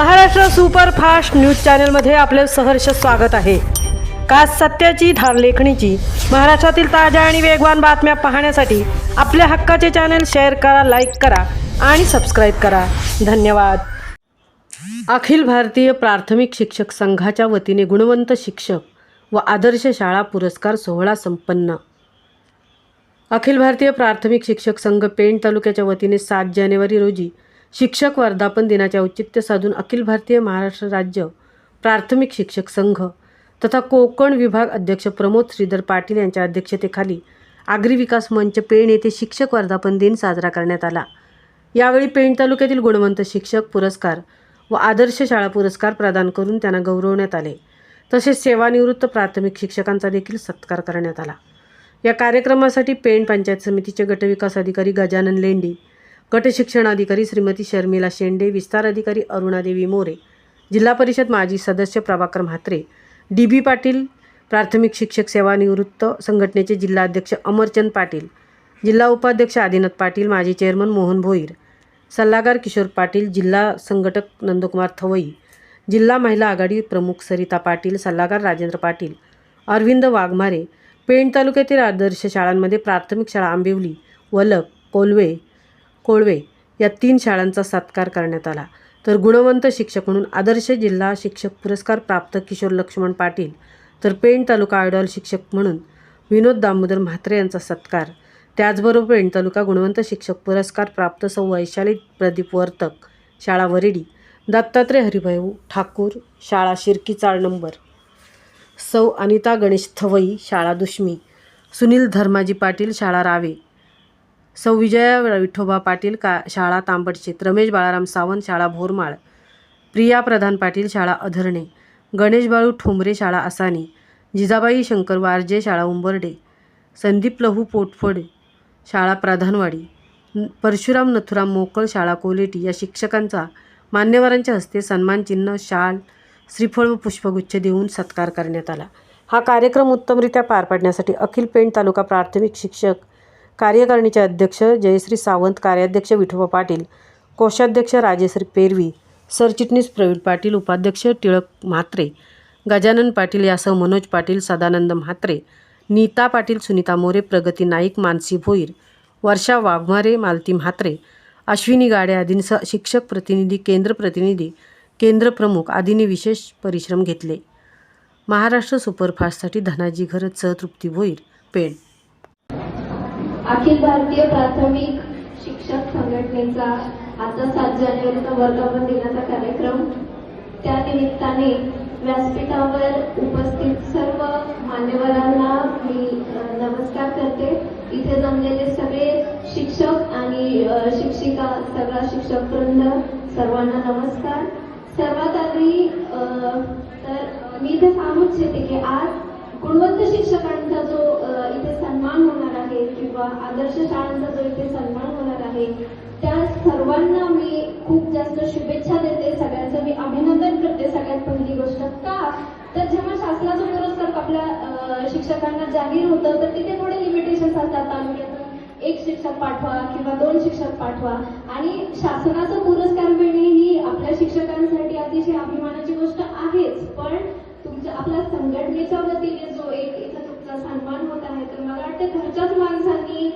Maharashtra superfast news चॅनलमध्ये आपले सहर्ष स्वागत आहे। का सत्याची धार लेखणीची महाराष्ट्रातील ताज्या आणि वेगवान बातम्या पाहण्यासाठी आपल्या हक्काचे चॅनल शेअर करा, लाईक करा आणि सबस्क्राइब करा। धन्यवाद। अखिल भारतीय प्राथमिक शिक्षक संघाच्या वतीने गुणवंत शिक्षक व आदर्श शाळा पुरस्कार सोहळा संपन्न। अखिल भारतीय प्राथमिक शिक्षक संघ पेण तालुक्याच्या वतीने 7 जानेवारी रोजी शिक्षक वर्धापन दिनाचे औचित्य साधून अखिल भारतीय महाराष्ट्र राज्य प्राथमिक शिक्षक संघ तथा कोकण विभाग अध्यक्ष प्रमोद श्रीधर पाटील यांच्या अध्यक्षतेखाली आगरी विकास मंच पेण येथे शिक्षक वर्धापन दिन साजरा करण्यात आला। यावेळी पेण तालुक्यातील गुणवंत शिक्षक पुरस्कार व आदर्श शाळा पुरस्कार प्रदान करून त्यांना गौरवण्यात आले। तसेच सेवानिवृत्त प्राथमिक शिक्षकांचा देखील सत्कार करण्यात आला। या कार्यक्रमासाठी पेण पंचायत समितीचे गटविकास अधिकारी गजानन लेंडी, गट शिक्षण अधिकारी श्रीमती शर्मिला शेंडे, विस्तार अधिकारी अरुणादेवी मोरे, जिल्हा परिषद माजी सदस्य प्रभाकर म्हात्रे, डी.बी. पाटील, प्राथमिक शिक्षक सेवानिवृत्त संघटनेचे जिल्हा अध्यक्ष अमरचंद पाटील, जिल्हा उपाध्यक्ष आदिनाथ पाटील, माजी चेअरमन मोहन भोईर, सल्लागार किशोर पाटील, जिल्हा संघटक नंदकुमार थवई, जिल्हा महिला आघाडी प्रमुख सरिता पाटील, सल्लागार राजेंद्र पाटील, अरविंद वाघमारे, पेण तालुक्यातील आदर्श शाळांमध्ये प्राथमिक शाळा आंबिवली, वलक, कोळवे या 3 शाळांचा सत्कार करण्यात आला। तर गुणवंत शिक्षक म्हणून आदर्श जिल्हा शिक्षक पुरस्कार प्राप्त किशोर लक्ष्मण पाटील, तर पेण तालुका आयडॉल शिक्षक म्हणून विनोद दामोदर म्हात्रे यांचा सत्कार। त्याचबरोबर पेण तालुका गुणवंत शिक्षक पुरस्कार प्राप्त सौ वैशाली प्रदीप वर्तक, शाळा वरेडी, दत्तात्रय हरिभाऊ ठाकूर, शाळा शिर्कीचाळ नंबर, सौ अनिता गणेश थवई, शाळा दुश्मी, सुनील धर्माजी पाटील, शाळा रावे, सौ विजया विठोबा पाटील, शाळा तांबडशेत, रमेश बाळाराम सावंत, शाळा भोरमाळ, प्रिया प्रधान पाटील, शाळा अधरणे, गणेश बाळू ठोंबरे, शाळा असानी, जिजाबाई शंकर वारजे, शाळा उंबर्डे, संदीप लहू पोटफोडे, शाळा प्रधानवाडी, परशुराम नथुराम मोकळ, शाळा कोलेटी या शिक्षकांचा मान्यवरांच्या हस्ते सन्मानचिन्ह, शाल, श्रीफळ व पुष्पगुच्छ देऊन सत्कार करण्यात आला। हा कार्यक्रम उत्तमरित्या पार पाडण्यासाठी अखिल पेण तालुका प्राथमिक शिक्षक कार्यकारिणीचे अध्यक्ष जयश्री सावंत, कार्याध्यक्ष विठोबा पाटील, कोषाध्यक्ष राजेश्री पेरवी, सरचिटणीस प्रवीण पाटील, उपाध्यक्ष टिळक म्हात्रे, गजानन पाटील यासह मनोज पाटील, सदानंद म्हात्रे, नीता पाटील, सुनीता मोरे, प्रगती नाईक, मानसी भोईर, वर्षा वाघमारे, मालती म्हात्रे, अश्विनी गाडे आदींसह शिक्षक प्रतिनिधी, केंद्र प्रतिनिधी, केंद्र प्रमुख आदींनी विशेष परिश्रम घेतले। महाराष्ट्र सुपरफास्टसाठी धनाजी घरतसह तृप्ती भोईर, पेण। अखिल भारतीय प्राथमिक शिक्षक संघटनेचा आता 7 जानेवारीचा वर्धापन दिनाचा कार्यक्रम, त्या निमित्ताने व्यासपीठावर उपस्थित सर्व मान्यवरांना मी नमस्कार करते। इथे जमलेले सगळे शिक्षक आणि शिक्षिका, सगळा शिक्षक वृंद, सर्वांना नमस्कार। सर्वात आधी तर मी इथे सांगू इच्छिते की आज गुणवंत शिक्षकांचा जो इथे सन्मान होणार आहे किंवा आदर्श शाळांचा जो इथे सन्मान होणार आहे, त्या सर्वांना मी खूप जास्त शुभेच्छा देते। सगळ्यांचं मी अभिनंदन करते। सगळ्यात पहिली गोष्ट का तर जेव्हा शासनाचा पुरस्कार आपल्या शिक्षकांना जाहीर होतं तर तिथे थोडे लिमिटेशन्स असतात। तालुक्यातून 1 शिक्षक पाठवा किंवा 2 शिक्षक पाठवा, आणि शासनाचा पुरस्कार मिळणे ही आपल्या शिक्षकांसाठी अतिशय अभिमानाची गोष्ट आहेच, पण तुमच्या आपल्या संघटनेच्या वतीने जो एक इथं तुमचा सन्मान होत आहे, तर मला वाटतं घरच्याच माणसांनी